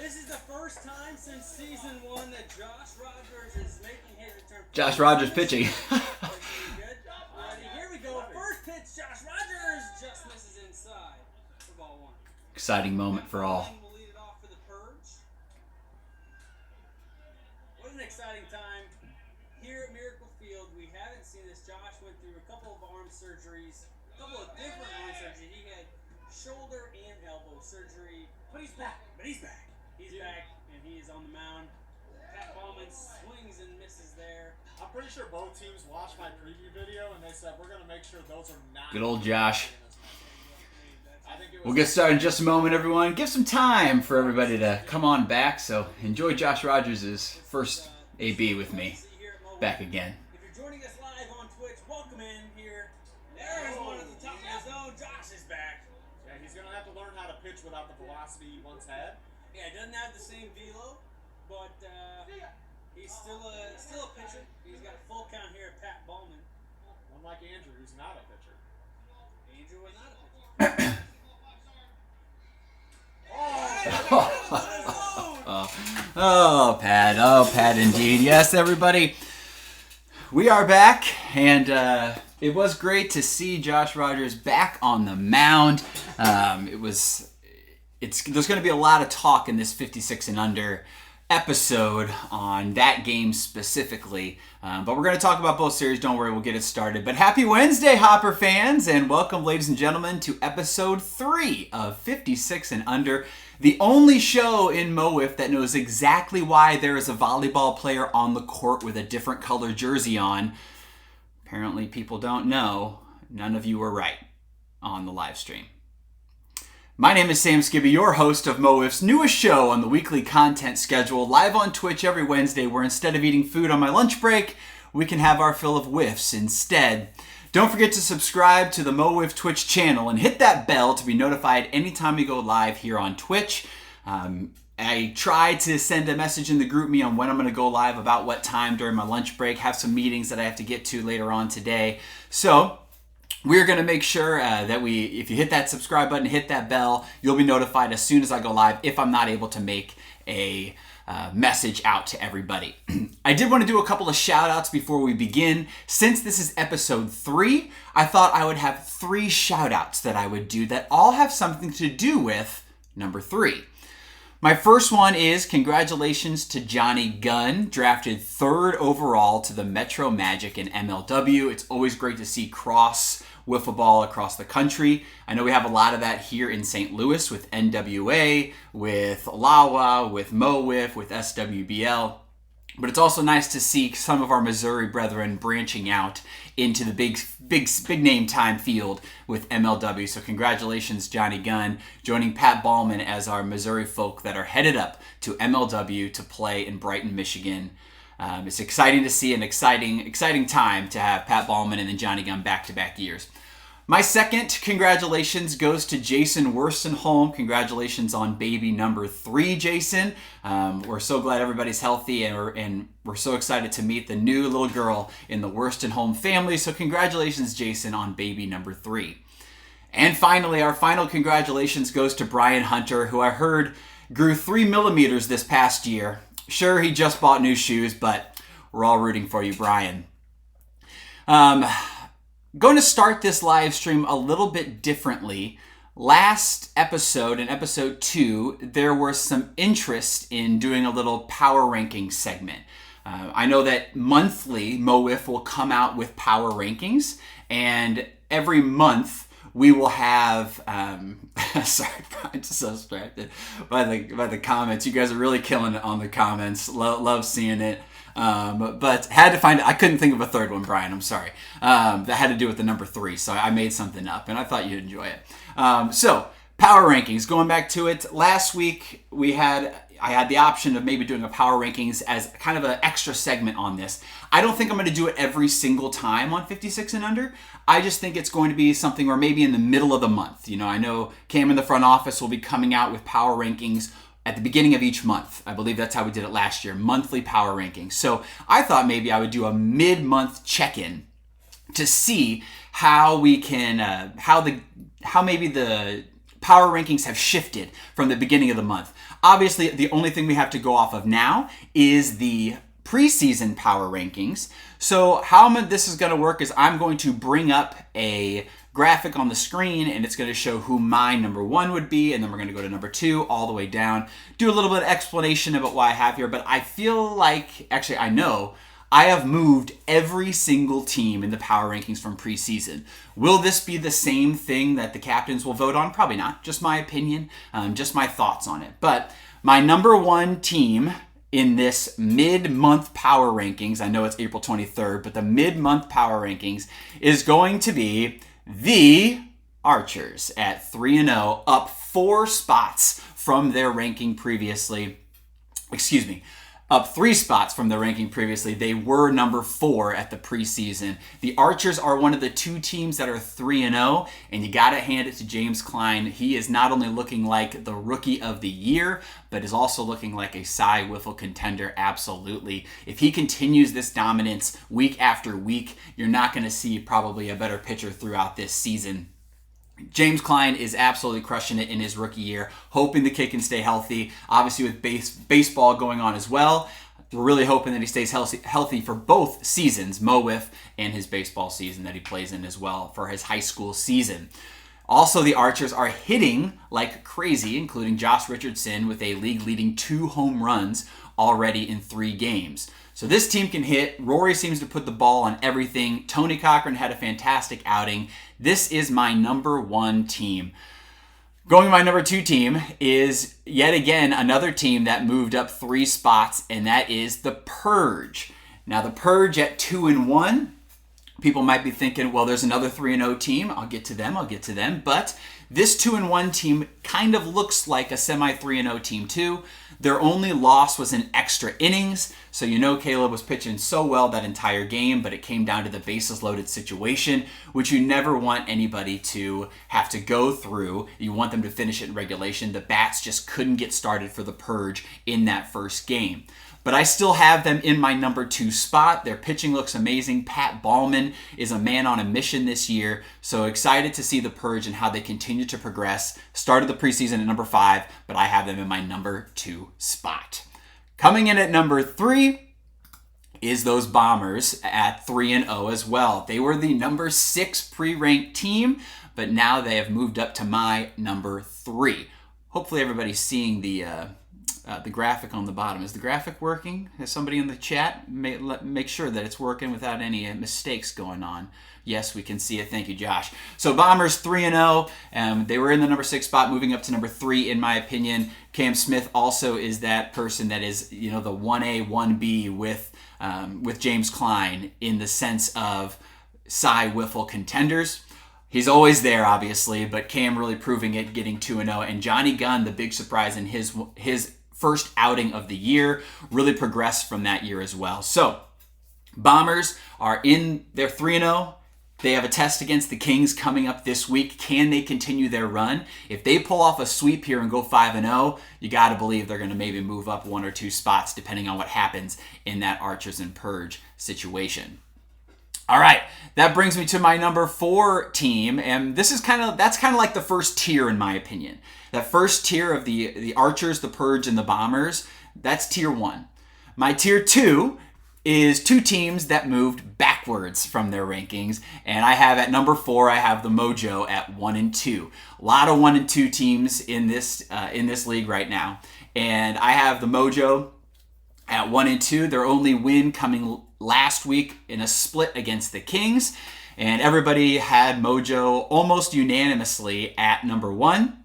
This is the first time since season 1 that Josh Rogers is making his return. Josh Rogers pitching. Here we go. First pitch, Josh Rogers just misses inside for ball 1. Exciting moment for all. Will lead it off for the Purge. What an exciting time here at Miracle Field. We haven't seen this. Josh went through a couple of arm surgeries, a couple of different arm surgeries. He had shoulder and elbow surgery, but he's back. He's back, and he is on the mound. Pat Ballman swings and misses there. I'm pretty sure both teams watched my preview video, and they said, we're going to make sure those are not... Good old Josh. We'll get started in just a moment, everyone. Give some time for everybody to come on back, so enjoy Josh Rogers' first AB with me. Back again. If you're joining us live on Twitch, welcome in here. There's one at the top of his zone. Josh is back. Yeah, he's going to have to learn how to pitch without the velocity he once had. Yeah, he doesn't have the same velo, but he's still a pitcher. He's got a full count here at Pat Ballman. Unlike Andrew, who's not a pitcher. Andrew was not a pitcher. Oh, Pat. Oh, Pat, indeed. Yes, everybody. We are back, and it was great to see Josh Rogers back on the mound. There's going to be a lot of talk in this 56 and under episode on that game specifically, but we're going to talk about both series. Don't worry, we'll get it started. But happy Wednesday, Hopper fans, and welcome, ladies and gentlemen, to episode 3 of 56 and under, the only show in MO WIFF that knows exactly why there is a volleyball player on the court with a different color jersey on. Apparently, people don't know. None of you were right on the live stream. My name is Sam Skibbe, your host of MO WIFF's newest show on the weekly content schedule, live on Twitch every Wednesday, where instead of eating food on my lunch break, we can have our fill of whiffs instead. Don't forget to subscribe to the MO WIFF Twitch channel and hit that bell to be notified anytime we go live here on Twitch. I try to send a message in the group me on when I'm going to go live, about what time during my lunch break. Have some meetings that I have to get to later on today. So we're going to make sure that if you hit that subscribe button, hit that bell, you'll be notified as soon as I go live if I'm not able to make a message out to everybody. I did want to do a couple of shout outs before we begin. Since this is episode 3, I thought I would have 3 shout outs that I would do that all have something to do with number 3. My first one is congratulations to Johnny Gunn, drafted 3rd overall to the Metro Magic in MLW. It's always great to see cross wiffle ball across the country. I know we have a lot of that here in St. Louis with NWA, with LAWA, with MO WIFF, with SWBL. But it's also nice to see some of our Missouri brethren branching out into the big name time field with MLW. So congratulations, Johnny Gunn, joining Pat Ballman as our Missouri folk that are headed up to MLW to play in Brighton, Michigan. It's exciting to see, an exciting time to have Pat Ballman and then Johnny Gunn back-to-back years. My second congratulations goes to Jason Worstenholm. Congratulations on baby number 3, Jason. We're so glad everybody's healthy, and we're so excited to meet the new little girl in the Worstenholm family. So congratulations, Jason, on baby number 3. And finally, our final congratulations goes to Brian Hunter, who I heard grew 3 millimeters this past year. Sure, he just bought new shoes, but we're all rooting for you, Brian. Going to start this live stream a little bit differently. Last episode, in episode 2, there was some interest in doing a little power ranking segment. I know that monthly MO WIFF will come out with power rankings, and every month we will have, sorry, I'm just so distracted by the comments. You guys are really killing it on the comments. Love seeing it. But had to find, I couldn't think of a third one, Brian, I'm sorry. That had to do with the number 3, so I made something up, and I thought you'd enjoy it. So, power rankings, going back to it, last week I had the option of maybe doing a power rankings as kind of an extra segment on this. I don't think I'm going to do it every single time on 56 and under. I just think it's going to be something where maybe in the middle of the month. You know, I know Cam in the front office will be coming out with power rankings at the beginning of each month. I believe that's how we did it last year, monthly power rankings. So I thought maybe I would do a mid-month check-in to see how we can, how maybe the power rankings have shifted from the beginning of the month. Obviously, the only thing we have to go off of now is the preseason power rankings. So how this is going to work is I'm going to bring up a graphic on the screen, and it's going to show who my number 1 would be, and then we're going to go to number 2 all the way down, do a little bit of explanation about why I have here. But I feel like, actually I know, I have moved every single team in the power rankings from preseason. Will this be the same thing that the captains will vote on? Probably not. Just my opinion, just my thoughts on it. But my number 1 team in this mid-month power rankings, I know it's April 23rd, but the mid-month power rankings is going to be the Archers at 3-0, up 4 spots from their ranking previously. Excuse me. Up 3 spots from the ranking previously. They were number 4 at the preseason. The Archers are one of the 2 teams that are 3-0, and you gotta hand it to James Klein. He is not only looking like the rookie of the year, but is also looking like a Cy Wiffle contender, absolutely. If he continues this dominance week after week, you're not gonna see probably a better pitcher throughout this season. James Klein is absolutely crushing it in his rookie year, hoping the kid can stay healthy. Obviously with baseball going on as well, we're really hoping that he stays healthy for both seasons, MO WIFF and his baseball season that he plays in as well for his high school season. Also, the Archers are hitting like crazy, including Josh Richardson with a league-leading 2 home runs already in 3 games. So this team can hit. Rory seems to put the ball on everything. Tony Cochran had a fantastic outing. This is my number 1 team. Going to my number 2 team is yet again another team that moved up 3 spots, and that is the Purge. Now the Purge at 2-1. People might be thinking, well, there's another 3-0 team. I'll get to them. But this 2-1 team kind of looks like a semi 3-0 team too. Their only loss was in extra innings. So you know Caleb was pitching so well that entire game, but it came down to the bases loaded situation, which you never want anybody to have to go through. You want them to finish it in regulation. The bats just couldn't get started for the Purge in that first game. But I still have them in my number 2 spot. Their pitching looks amazing. Pat Ballman is a man on a mission this year. So excited to see the Purge and how they continue to progress. Started the preseason at number 5, but I have them in my number 2 spot. Coming in at number 3 is those Bombers at 3-0 as well. They were the number 6 pre-ranked team, but now they have moved up to my number 3. Hopefully everybody's seeing the graphic on the bottom. Is the graphic working? Has somebody in the chat make sure that it's working without any mistakes going on? Yes, we can see it. Thank you, Josh. So Bombers 3-0. They were in the number 6 spot, moving up to number 3 in my opinion. Cam Smith also is that person that is, the 1A, 1B with James Klein in the sense of Cy Wiffle contenders. He's always there, obviously, but Cam really proving it, getting 2-0. And Johnny Gunn, the big surprise in his first outing of the year, really progressed from that year as well. So Bombers are in their 3-0. They have a test against the Kings coming up this week. Can they continue their run? If they pull off a sweep here and go 5-0, you got to believe they're going to maybe move up 1 or 2 spots depending on what happens in that Archers and Purge situation. All right, that brings me to my number 4 team, and that's kind of like the first tier in my opinion. That first tier of the Archers, the Purge, and the Bombers, that's tier 1. My tier 2 is 2 teams that moved backwards from their rankings, and I have at number 4, I have the Mojo at 1 and 2. A lot of 1 and 2 teams in this league right now, and I have the Mojo at 1 and 2. Their only win coming last week in a split against the Kings, and everybody had Mojo almost unanimously at number 1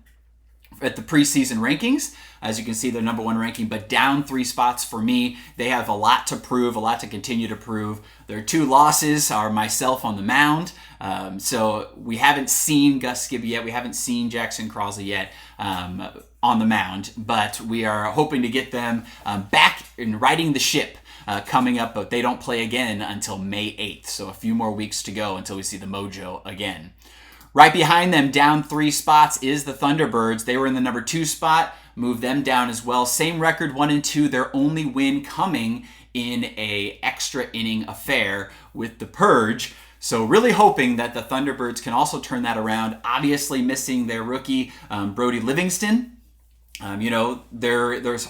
at the preseason rankings. As you can see, their number 1 ranking, but down 3 spots for me. They have a lot to prove, a lot to continue to prove. Their 2 losses are myself on the mound. So we haven't seen Gus Skibbe yet. We haven't seen Jackson Krause yet on the mound, but we are hoping to get them back in riding the ship coming up, but they don't play again until May 8th. So a few more weeks to go until we see the Mojo again. Right behind them, down 3 spots, is the Thunderbirds. They were in the number 2 spot, moved them down as well. Same record, 1 and 2. Their only win coming in a extra inning affair with the Purge. So really hoping that the Thunderbirds can also turn that around. Obviously missing their rookie, Brody Livingston. There's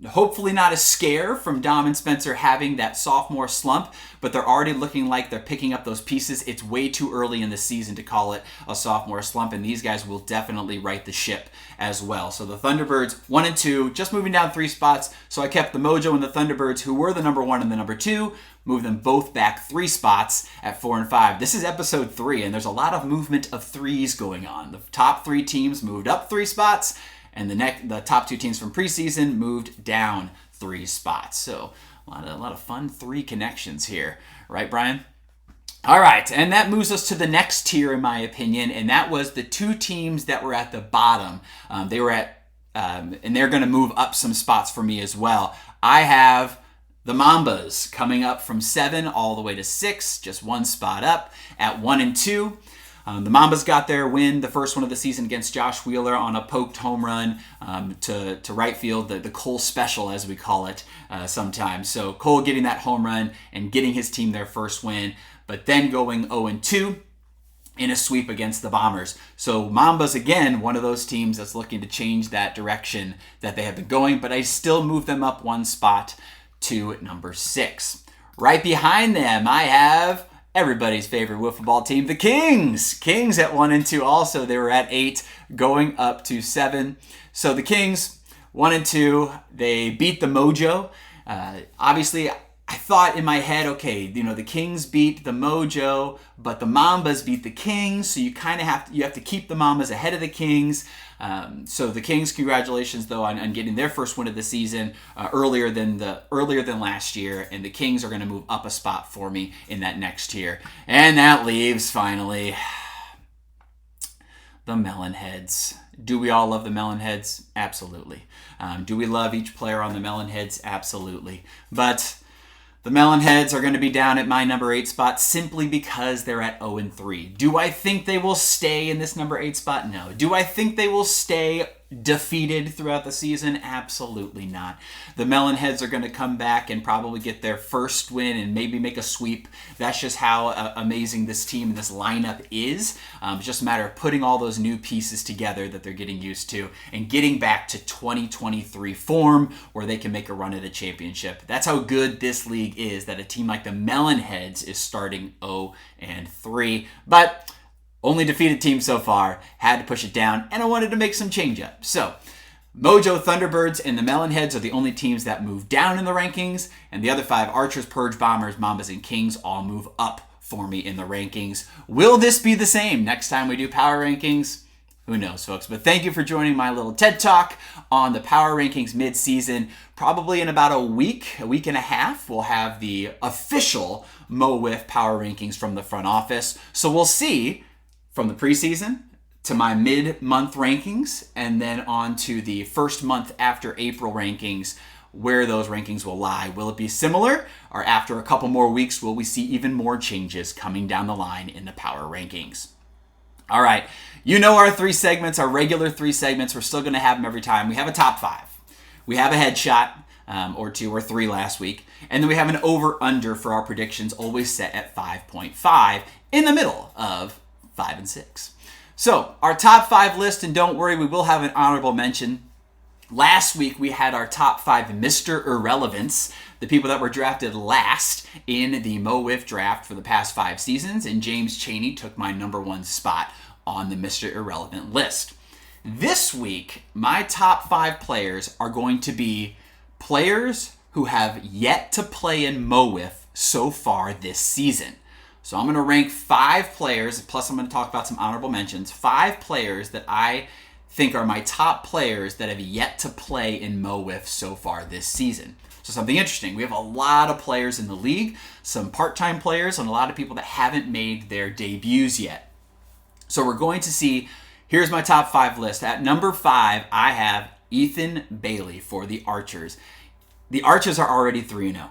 hopefully not a scare from Dom and Spencer having that sophomore slump, but they're already looking like they're picking up those pieces. It's way too early in the season to call it a sophomore slump, and these guys will definitely right the ship as well. So the Thunderbirds, 1 and 2, just moving down 3 spots. So I kept the Mojo and the Thunderbirds, who were the number 1 and the number 2, moved them both back 3 spots at 4 and 5. This is episode 3, and there's a lot of movement of threes going on. The top 3 teams moved up 3 spots, and the top 2 teams from preseason moved down 3 spots. So a lot of fun 3 connections here. Right, Brian? All right, and that moves us to the next tier, in my opinion, and that was the 2 teams that were at the bottom. They were at, and they're going to move up some spots for me as well. I have the Mambas coming up from 7 all the way to 6, just 1 spot up at 1 and 2. The Mambas got their win, the first one of the season against Josh Wheeler on a poked home run to right field, the Cole special as we call it sometimes. So Cole getting that home run and getting his team their first win, but then going 0-2 in a sweep against the Bombers. So Mambas, again, one of those teams that's looking to change that direction that they have been going, but I still move them up 1 spot to number 6. Right behind them, I have everybody's favorite wiffle ball team, the Kings. Kings at 1 and 2 also. They were at 8, going up to 7. So the Kings, 1 and 2, they beat the Mojo. Obviously, I thought in my head, okay, the Kings beat the Mojo, but the Mambas beat the Kings, so you kind of have to keep the Mambas ahead of the Kings. So the Kings, congratulations though on getting their first win of the season earlier than last year, and the Kings are going to move up a spot for me in that next tier. And that leaves finally the Melonheads. Do we all love the Melonheads? Absolutely. Do we love each player on the Melonheads? Absolutely. But the Melonheads are going to be down at my number 8 spot simply because they're at 0 and 3. Do I think they will stay in this number 8 spot? No. Do I think they will stay defeated throughout the season? Absolutely not. The Melonheads are going to come back and probably get their first win and maybe make a sweep. That's just how amazing this team and this lineup is. It's just a matter of putting all those new pieces together that they're getting used to and getting back to 2023 form where they can make a run at a championship. That's how good this league is, that a team like the Melonheads is starting 0 and 3. But only defeated team so far, had to push it down, and I wanted to make some change up. So, Mojo, Thunderbirds, and the Melonheads are the only teams that move down in the rankings, and the other 5, Archers, Purge, Bombers, Mambas, and Kings, all move up for me in the rankings. Will this be the same next time we do Power Rankings? Who knows, folks. But thank you for joining my little TED Talk on the Power Rankings mid-season. Probably in about a week and a half, we'll have the official MO WIFF Power Rankings from the front office. So we'll see from the preseason to my mid-month rankings, and then on to the first month after April rankings, where those rankings will lie. Will it be similar, or after a couple more weeks, will we see even more changes coming down the line in the Power Rankings? All right, our 3 segments, our regular 3 segments. We're still going to have them every time. We have a top 5. We have a headshot, or 2 or 3 last week. And then we have an over-under for our predictions, always set at 5.5 in the middle of 5 and 6. So our top 5 list, and don't worry, we will have an honorable mention. Last week we had our top 5 Mr. Irrelevance, the people that were drafted last in the Mo WIFF draft for the past 5 seasons, and James Chaney took my number 1 spot on the Mr. Irrelevant list. This week, my top 5 players are going to be players who have yet to play in Mo WIFF so far this season. So I'm going to rank 5 players, plus I'm going to talk about some honorable mentions, 5 players that I think are my top players that have yet to play in Mo WIFF so far this season. So something interesting, we have a lot of players in the league, some part-time players, and a lot of people that haven't made their debuts yet. So we're going to see, here's my top 5 list. At number 5, I have Ethan Bailey for the Archers. The Archers are already 3-0,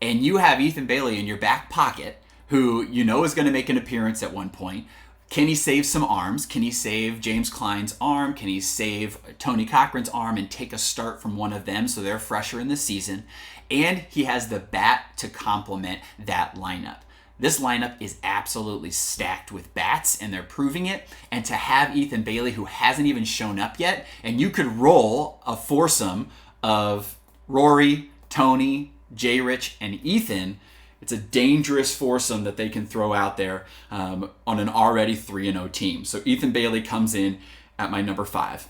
and you have Ethan Bailey in your back pocket, who you know is going to make an appearance at one point. Can he save some arms? Can he save James Klein's arm? Can he save Tony Cochran's arm and take a start from one of them so they're fresher in the season? And he has the bat to complement that lineup. This lineup is absolutely stacked with bats, and they're proving it. And to have Ethan Bailey, who hasn't even shown up yet, and you could roll a foursome of Rory, Tony, J. Rich, and Ethan. It's a dangerous foursome that they can throw out there on an already 3-0 team. So Ethan Bailey comes in at my number 5.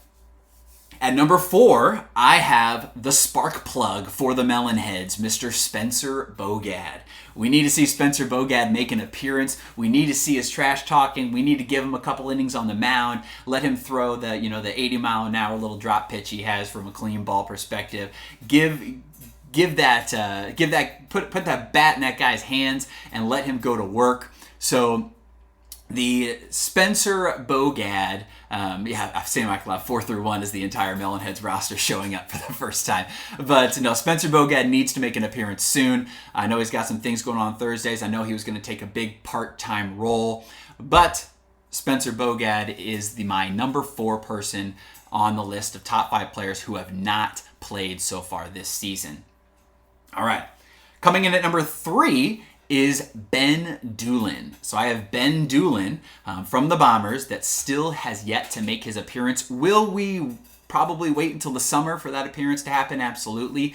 At number 4, I have the spark plug for the Melonheads, Mr. Spencer Bogad. We need to see Spencer Bogad make an appearance. We need to see his trash talking. We need to give him a couple innings on the mound. Let him throw the 80-mile-an-hour little drop pitch he has from a clean ball perspective. Put that bat in that guy's hands and let him go to work. So the Spencer Bogad, I'm saying like 4-1 is the entire Melonheads roster showing up for the first time. But no, Spencer Bogad needs to make an appearance soon. I know he's got some things going on Thursdays. I know he was going to take a big part-time role. But Spencer Bogad is my number 4 person on the list of top 5 players who have not played so far this season. All right. Coming in at number 3 is Ben Doolin. So I have Ben Doolin from the Bombers that still has yet to make his appearance. Will we probably wait until the summer for that appearance to happen? Absolutely.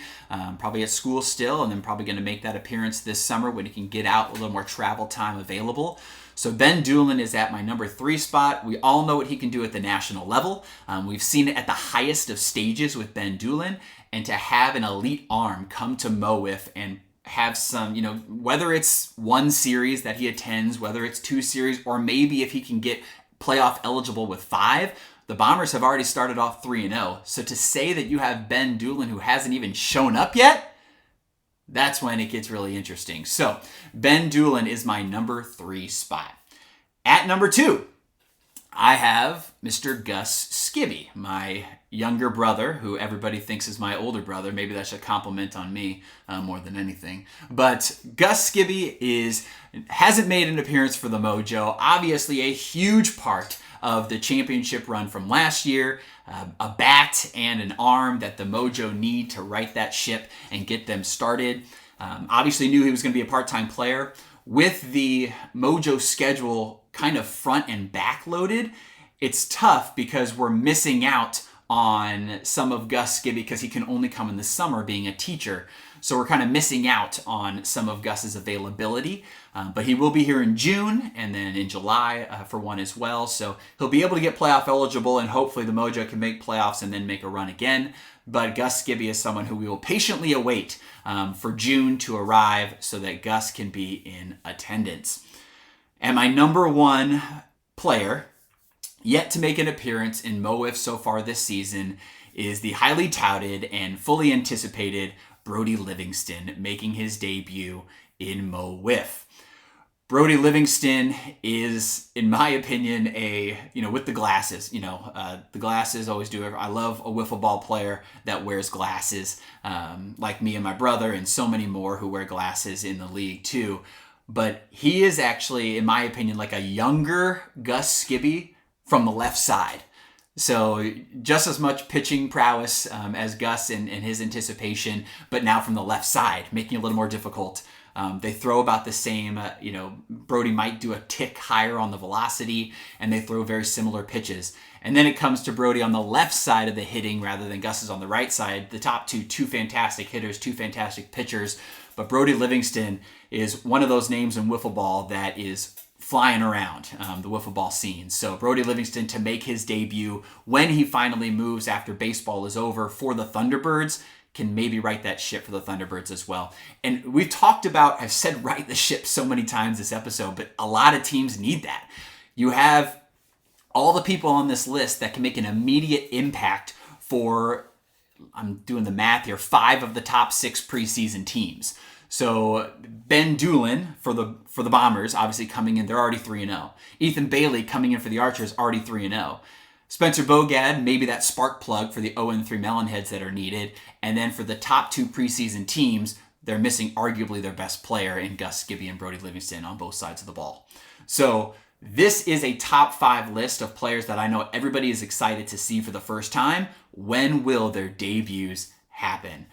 Probably at school still, and then probably going to make that appearance this summer when he can get out, a little more travel time available. So Ben Doolin is at my number 3 spot. We all know what he can do at the national level. We've seen it at the highest of stages with Ben Doolin, and to have an elite arm come to MO WIFF and have some, whether it's one series that he attends, whether it's 2 series, or maybe if he can get playoff eligible with 5, the Bombers have already started off 3-0. So to say that you have Ben Doolin who hasn't even shown up yet, that's when it gets really interesting. So Ben Doolin is my number 3 spot. At number 2, I have Mr. Gus Skibbe, my younger brother, who everybody thinks is my older brother. Maybe that's a compliment on me more than anything. But Gus Skibbe hasn't made an appearance for the Mojo. Obviously a huge part of the championship run from last year. A bat and an arm that the Mojo need to right that ship and get them started. Obviously knew he was going to be a part-time player. With the Mojo schedule kind of front and back loaded, it's tough because we're missing out on some of Gus Skibbe because he can only come in the summer being a teacher. So we're kind of missing out on some of Gus's availability. But he will be here in June and then in July for one as well. So he'll be able to get playoff eligible, and hopefully the Mojo can make playoffs and then make a run again. But Gus Skibbe is someone who we will patiently await for June to arrive so that Gus can be in attendance. And my number 1 player yet to make an appearance in MO WIFF so far this season is the highly touted and fully anticipated Brody Livingston making his debut in MO WIFF. Brody Livingston is, in my opinion, with the glasses, the glasses always do it. I love a wiffle ball player that wears glasses, like me and my brother and so many more who wear glasses in the league too. But he is actually, in my opinion, like a younger Gus Skibbe from the left side. So just as much pitching prowess as Gus in his anticipation, but now from the left side, making it a little more difficult. They throw about the same, Brody might do a tick higher on the velocity, and they throw very similar pitches. And then it comes to Brody on the left side of the hitting rather than Gus is on the right side. The top two fantastic hitters, 2 fantastic pitchers. But Brody Livingston is one of those names in wiffle ball that is flying around the wiffle ball scene. So Brody Livingston to make his debut when he finally moves after baseball is over for the Thunderbirds can maybe right that ship for the Thunderbirds as well. And we've talked about, I've said right the ship so many times this episode, but a lot of teams need that. You have all the people on this list that can make an immediate impact for, I'm doing the math here, 5 of the top 6 preseason teams. So Ben Doolin for the Bombers, obviously coming in, they're already 3-0. Ethan Bailey coming in for the Archers, already 3-0. Spencer Bogad, maybe that spark plug for the 0-3 Melonheads that are needed. And then for the top 2 preseason teams, they're missing arguably their best player in Gus Skibbe and Brody Livingston on both sides of the ball. So this is a top 5 list of players that I know everybody is excited to see for the first time. When will their debuts happen?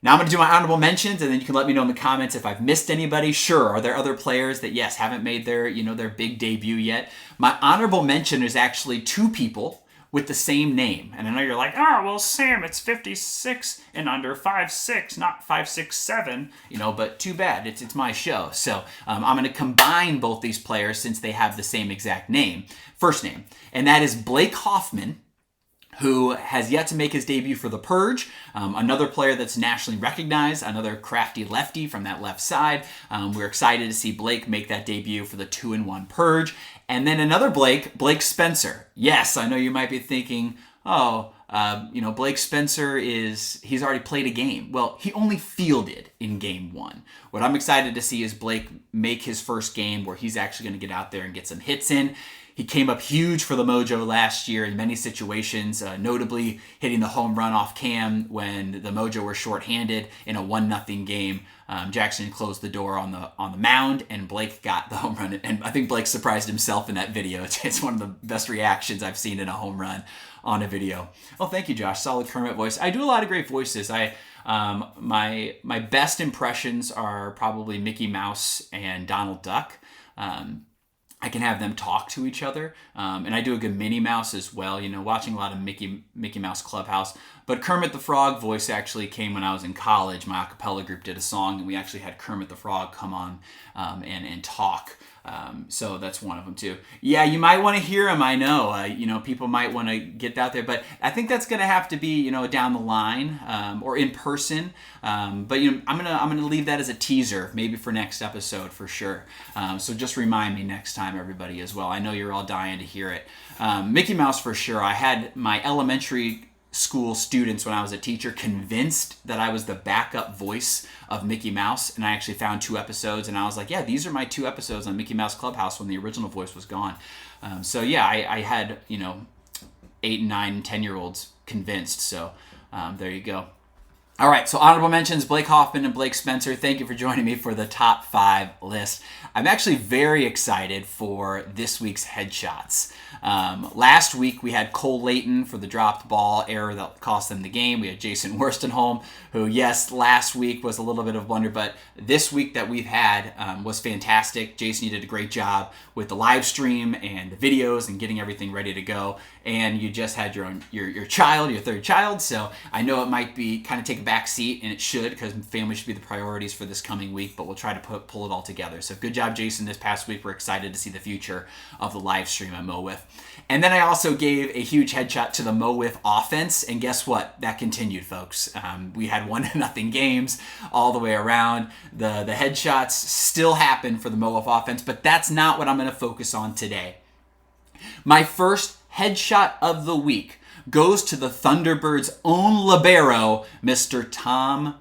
Now I'm going to do my honorable mentions, and then you can let me know in the comments if I've missed anybody. Sure, are there other players that, yes, haven't made their, their big debut yet? My honorable mention is actually 2 people with the same name. And I know you're like, oh, well, Sam, it's 56 and under, 5'6", not 5'6'7", but too bad. It's my show. So I'm going to combine both these players since they have the same exact name, first name. And that is Blake Hoffman, who has yet to make his debut for the Purge. Another player that's nationally recognized, another crafty lefty from that left side. We're excited to see Blake make that debut for the 2-in-1 Purge. And then another Blake Spencer. Yes, I know you might be thinking, Blake Spencer he's already played a game. Well, he only fielded in game 1. What I'm excited to see is Blake make his first game where he's actually going to get out there and get some hits in. He came up huge for the Mojo last year in many situations, notably hitting the home run off Cam when the Mojo were shorthanded in a 1-0 game. Jackson closed the door on the mound, and Blake got the home run. And I think Blake surprised himself in that video. It's one of the best reactions I've seen in a home run on a video. Oh, thank you, Josh. Solid Kermit voice. I do a lot of great voices. My best impressions are probably Mickey Mouse and Donald Duck. I can have them talk to each other. And I do a good Minnie Mouse as well, watching a lot of Mickey Mouse Clubhouse. But Kermit the Frog voice actually came when I was in college. My a cappella group did a song, and we actually had Kermit the Frog come on and talk. So that's one of them too. Yeah, you might want to hear him. I know, people might want to get out there, but I think that's going to have to be, down the line, or in person. But I'm gonna leave that as a teaser, maybe for next episode for sure. So just remind me next time, everybody, as well. I know you're all dying to hear it. Mickey Mouse for sure. I had my elementary school students when I was a teacher convinced that I was the backup voice of Mickey Mouse, and I actually found 2 episodes, and I was like, yeah, these are my 2 episodes on Mickey Mouse Clubhouse when the original voice was gone. So yeah, I had 8, 9, and 10-year-olds convinced. So there you go. All right, so honorable mentions, Blake Hoffman and Blake Spencer. Thank you for joining me for the top 5 list. I'm actually very excited for this week's headshots. Last week, we had Cole Layton for the dropped ball error that cost them the game. We had Jason Worstenholm, who, yes, last week was a little bit of a blunder, but this week that we've had was fantastic. Jason, you did a great job with the live stream and the videos and getting everything ready to go. And you just had your third child, so I know it might be kind of take a back seat, and it should, because family should be the priorities for this coming week, but we'll try to pull it all together. So good job, Jason, this past week. We're excited to see the future of the live stream at MO WIFF. And then I also gave a huge headshot to the MO WIFF offense, and guess what? That continued, folks. We had 1-0 games all the way around. The headshots still happen for the MO WIFF offense, but that's not what I'm going to focus on today. My first headshot of the week goes to the Thunderbirds' own libero, Mr. Dom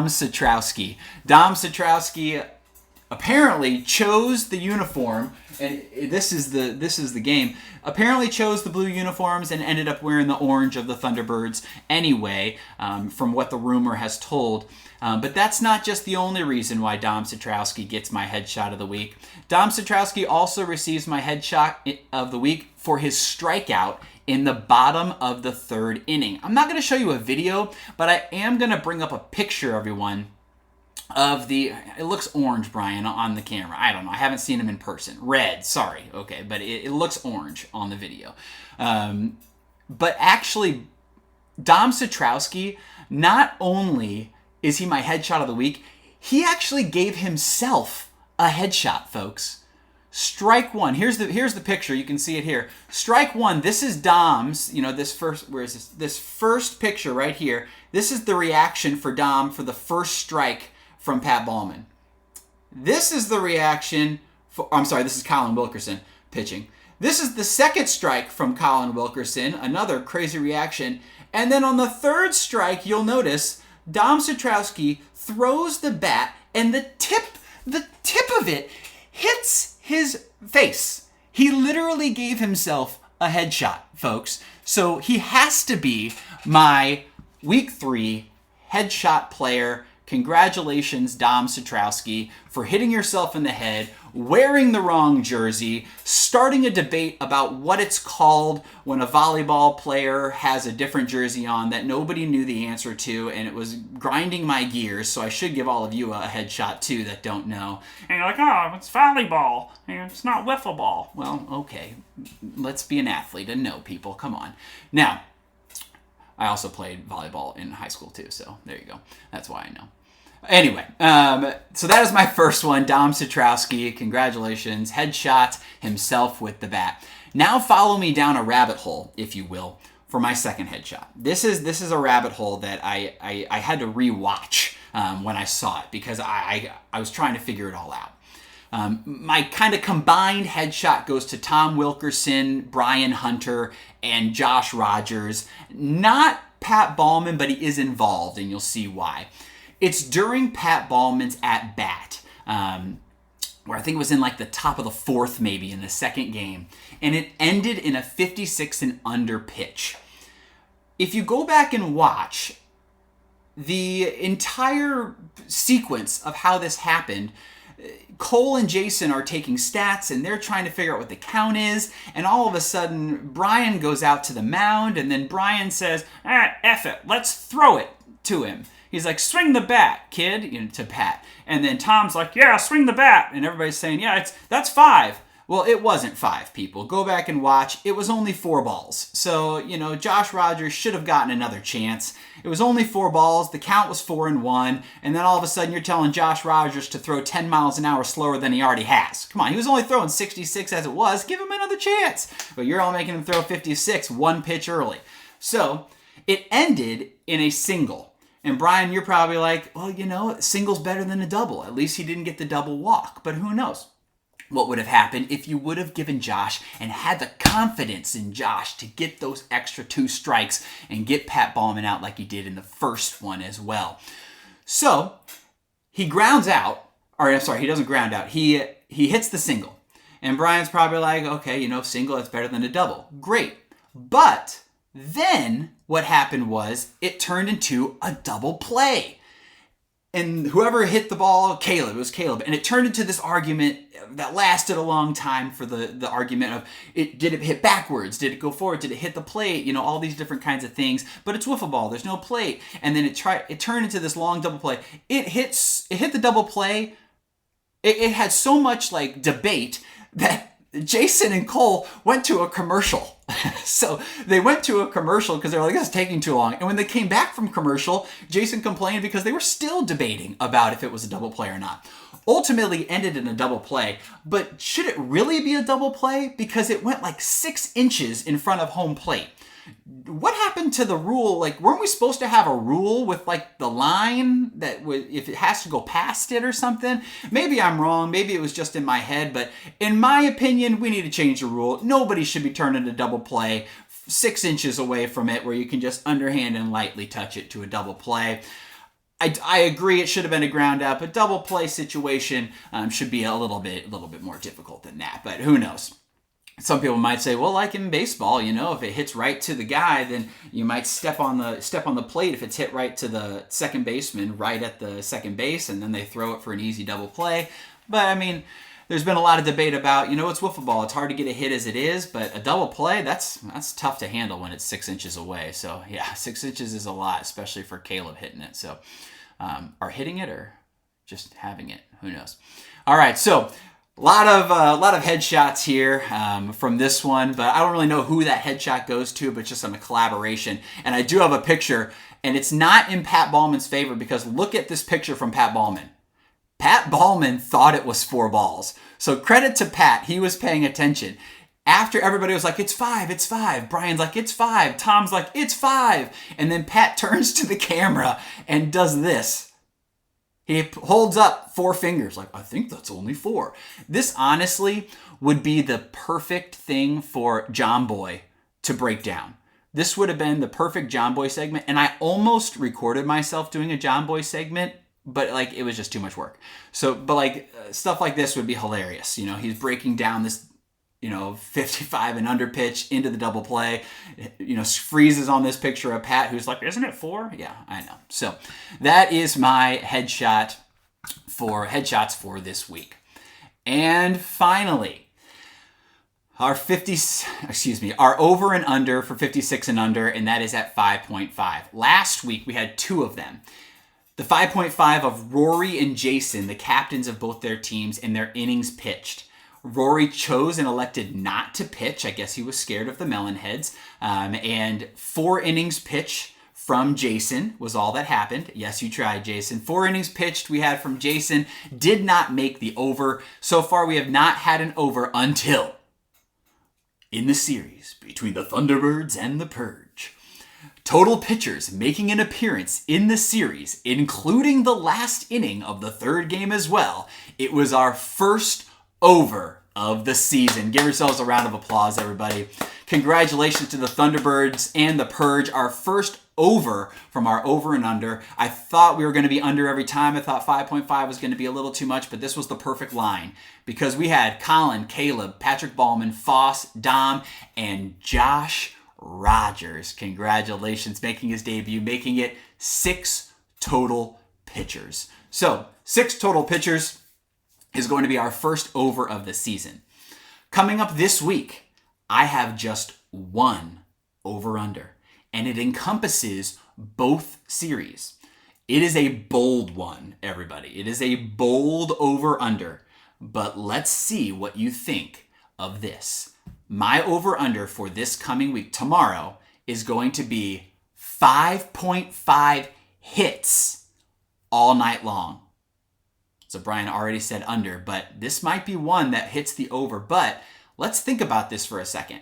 Satrowski. Dom Satrowski apparently chose the uniform, and this is the game. Apparently chose the blue uniforms and ended up wearing the orange of the Thunderbirds anyway, from what the rumor has told. But that's not just the only reason why Dom Satrowski gets my headshot of the week. Dom Satrowski also receives my headshot of the week for his strikeout in the bottom of the 3rd inning. I'm not going to show you a video, but I am going to bring up a picture, everyone, of it looks orange, Brian, on the camera. I don't know. I haven't seen him in person. Red, sorry. Okay, but it looks orange on the video. But actually, Dom Satrowski, not only is he my headshot of the week, he actually gave himself a headshot, folks. Strike one. Here's the picture. You can see it here. Strike one. This is Dom's. This first picture right here. This is the reaction for Dom for the first strike from Pat Ballman. This is the reaction for. This is Colin Wilkerson pitching. This is the second strike from Colin Wilkerson. Another crazy reaction. And then on the 3rd strike, you'll notice Dom Satrowski throws the bat, and the tip of it hits his face. He literally gave himself a headshot, folks. So he has to be my week 3 headshot player, Congratulations, Dom Satrowski, for hitting yourself in the head, wearing the wrong jersey, starting a debate about what it's called when a volleyball player has a different jersey on that nobody knew the answer to, and it was grinding my gears, so I should give all of you a headshot too that don't know. And you're like, oh, it's volleyball, and it's not wiffle ball. Well, okay, let's be an athlete and know people, come on. Now, I also played volleyball in high school too, so there you go. That's why I know. Anyway, so that is my first one, Dom Satrowski. Congratulations. Headshot himself with the bat. Now follow me down a rabbit hole, if you will, for my second headshot. This is a rabbit hole that I had to rewatch when I saw it because I was trying to figure it all out. My kind of combined headshot goes to Tom Wilkerson, Brian Hunter, and Josh Rogers. Not Pat Ballman, but he is involved, and you'll see why. It's during Pat Ballman's at-bat, where I think it was in like the top of the fourth maybe in the second game, and it ended in a 56 and under pitch. If you go back and watch the entire sequence of how this happened, Cole and Jason are taking stats and they're trying to figure out what the count is, and all of a sudden Brian goes out to the mound, and then Brian says, F it, let's throw it to him. He's like, swing the bat, kid, to Pat. And then Tom's like, yeah, swing the bat. And everybody's saying, yeah, that's 5. Well, it wasn't 5, people. Go back and watch. It was only 4 balls. So, Josh Rogers should have gotten another chance. It was only 4 balls. The count was 4-1. And then all of a sudden you're telling Josh Rogers to throw 10 miles an hour slower than he already has. Come on, he was only throwing 66 as it was. Give him another chance. But you're all making him throw 56 one pitch early. So it ended in a single. And Brian, you're probably like, well, single's better than a double. At least he didn't get the double walk. But who knows what would have happened if you would have given Josh and had the confidence in Josh to get those extra 2 strikes and get Pat Ballman out like he did in the first one as well. So he grounds out, or I'm sorry, he doesn't ground out. He hits the single. And Brian's probably like, okay, single, that's better than a double. Great. But then what happened was it turned into a double play. And whoever hit the ball, it was Caleb. And it turned into this argument that lasted a long time for the argument of, did it hit backwards? Did it go forward? Did it hit the plate? All these different kinds of things. But it's wiffle ball. There's no plate. And then it turned into this long double play. It hit the double play. It had so much debate that Jason and Cole went to a commercial. So they went to a commercial because they were like, this is taking too long. And when they came back from commercial, Jason complained because they were still debating about if it was a double play or not. Ultimately ended in a double play, but should it really be a double play? Because it went 6 inches in front of home plate. What happened to the rule? Weren't we supposed to have a rule with the line that if it has to go past it or something? Maybe I'm wrong. Maybe it was just in my head, but in my opinion, we need to change the rule. Nobody should be turned into double play 6 inches away from it where you can just underhand and lightly touch it to a double play. I agree it should have been a ground out, but double play situation should be a little bit more difficult than that, but who knows? Some people might say, well, like in baseball, if it hits right to the guy, then you might step on the plate if it's hit right to the second baseman, right at the second base, and then they throw it for an easy double play. But there's been a lot of debate about, it's wiffle ball. It's hard to get a hit as it is, but a double play, that's tough to handle when it's 6 inches away. So yeah, 6 inches is a lot, especially for Caleb hitting it. So, or hitting it or just having it, who knows? All right, so. A lot of headshots here from this one, but I don't really know who that headshot goes to, but just on a collaboration. And I do have a picture, and it's not in Pat Ballman's favor because look at this picture from Pat Ballman. Pat Ballman thought it was 4 balls. So credit to Pat, he was paying attention. After everybody was like, it's 5, Brian's like, it's 5, Tom's like, it's 5. And then Pat turns to the camera and does this. He holds up 4 fingers, I think that's only 4. This honestly would be the perfect thing for John Boy to break down. This would have been the perfect John Boy segment, and I almost recorded myself doing a John Boy segment, but it was just too much work. So, but stuff like this would be hilarious. He's breaking down this 55 and under pitch into the double play. Freezes on this picture of Pat, who's like, isn't it 4? Yeah, I know. So that is my headshots for this week. And finally, our over and under for 56 and under, and that is at 5.5. Last week we had 2 of them. The 5.5 of Rory and Jason, the captains of both their teams, and their innings pitched. Rory chose and elected not to pitch. I guess he was scared of the Melonheads. And 4 innings pitch from Jason was all that happened. Yes, you tried, Jason. 4 innings pitched we had from Jason. Did not make the over. So far, we have not had an over until in the series between the Thunderbirds and the Purge. Total pitchers making an appearance in the series, including the last inning of the 3rd game as well. It was our first over of the season. Give yourselves a round of applause, everybody. Congratulations to the Thunderbirds and the Purge, our first over from our over and under. I thought we were going to be under every time. I thought 5.5 was going to be a little too much, but this was the perfect line because we had Colin, Caleb, Patrick Ballman, Foss, Dom, and Josh Rogers. Congratulations, making his debut, making it 6 total pitchers. So 6 total pitchers is going to be our first over of the season. Coming up this week, I have just 1 over-under, and it encompasses both series. It is a bold one, everybody. It is a bold over-under, but let's see what you think of this. My over-under for this coming week, tomorrow, is going to be 5.5 hits all night long. So Brian already said under, but this might be one that hits the over. But let's think about this for a second.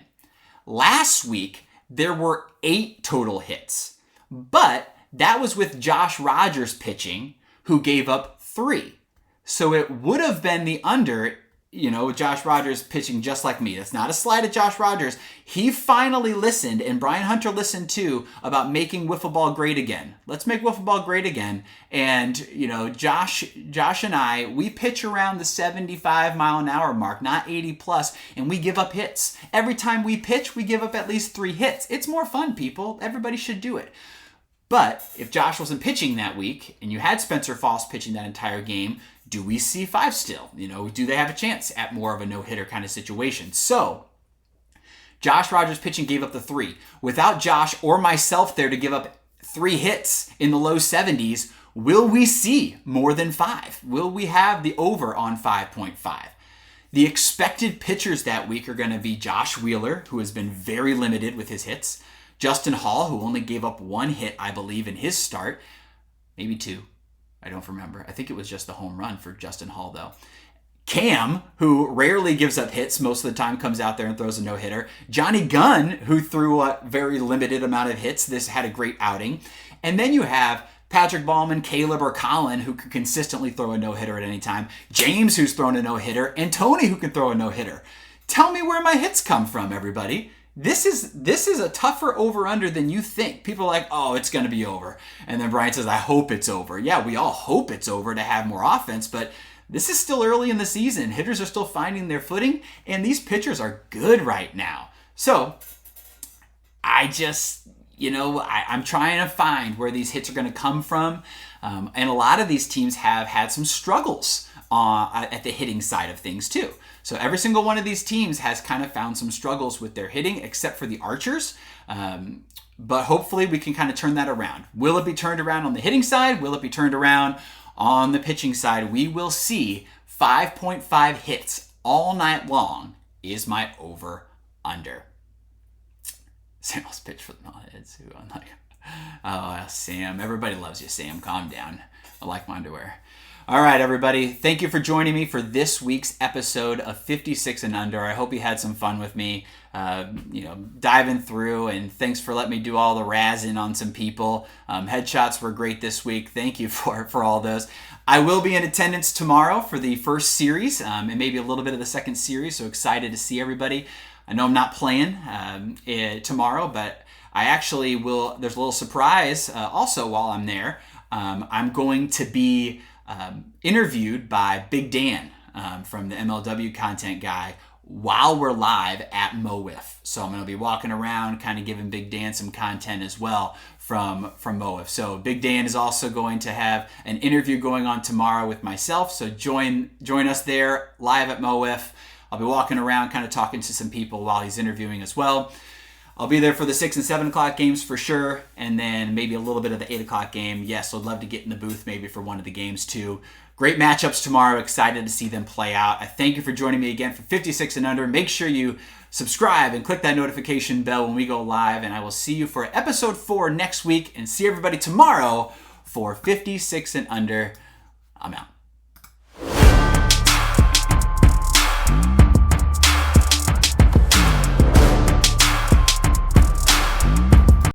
Last week, there were 8 total hits, but that was with Josh Rogers pitching, who gave up 3. So it would have been the under, Josh Rogers pitching just like me. That's not a slight at Josh Rogers. He finally listened, and Brian Hunter listened too, about making Wiffle Ball great again. Let's make Wiffle Ball great again. And, Josh and I, we pitch around the 75 mile an hour mark, not 80 plus, and we give up hits. Every time we pitch, we give up at least 3 hits. It's more fun, people. Everybody should do it. But if Josh wasn't pitching that week, and you had Spencer Foss pitching that entire game, do we see 5 still? Do they have a chance at more of a no-hitter kind of situation? So, Josh Rogers pitching gave up the 3. Without Josh or myself there to give up 3 hits in the low 70s, will we see more than 5? Will we have the over on 5.5? The expected pitchers that week are going to be Josh Wheeler, who has been very limited with his hits. Justin Hall, who only gave up 1 hit, I believe, in his start. Maybe 2. I don't remember. I think it was just the home run for Justin Hall, though. Cam, who rarely gives up hits, most of the time comes out there and throws a no-hitter. Johnny Gunn, who threw a very limited amount of hits. This had a great outing. And then you have Patrick Ballman, Caleb, or Colin, who can consistently throw a no-hitter at any time. James, who's thrown a no-hitter. And Tony, who can throw a no-hitter. Tell me where my hits come from, everybody. This is a tougher over-under than you think. People are like, oh, it's going to be over. And then Brian says, I hope it's over. Yeah, we all hope it's over to have more offense, but this is still early in the season. Hitters are still finding their footing, and these pitchers are good right now. So I just, I'm trying to find where these hits are going to come from. And a lot of these teams have had some struggles at the hitting side of things too. So every single one of these teams has kind of found some struggles with their hitting, except for the Archers. But hopefully we can kind of turn that around. Will it be turned around on the hitting side? Will it be turned around on the pitching side? We will see. 5.5 hits all night long is my over-under. Sam's pitch for the Melonheads. Oh, Sam. Everybody loves you, Sam. Calm down. I like my underwear. All right, everybody. Thank you for joining me for this week's episode of 56 and Under. I hope you had some fun with me, diving through, and thanks for letting me do all the razzing on some people. Headshots were great this week. Thank you for all those. I will be in attendance tomorrow for the first series and maybe a little bit of the second series, so excited to see everybody. I know I'm not playing tomorrow, but I actually will. There's a little surprise also while I'm there. I'm going to be interviewed by Big Dan from the MLW content guy while we're live at MO WIFF. So I'm going to be walking around, kind of giving Big Dan some content as well from MO WIFF. So Big Dan is also going to have an interview going on tomorrow with myself. So join us there live at MO WIFF. I'll be walking around, kind of talking to some people while he's interviewing as well. I'll be there for the 6 and 7 o'clock games for sure, and then maybe a little bit of the 8 o'clock game. Yes, I'd love to get in the booth maybe for one of the games too. Great matchups tomorrow. Excited to see them play out. I thank you for joining me again for 56 and Under. Make sure you subscribe and click that notification bell when we go live, and I will see you for episode 4 next week, and see everybody tomorrow for 56 and Under. I'm out.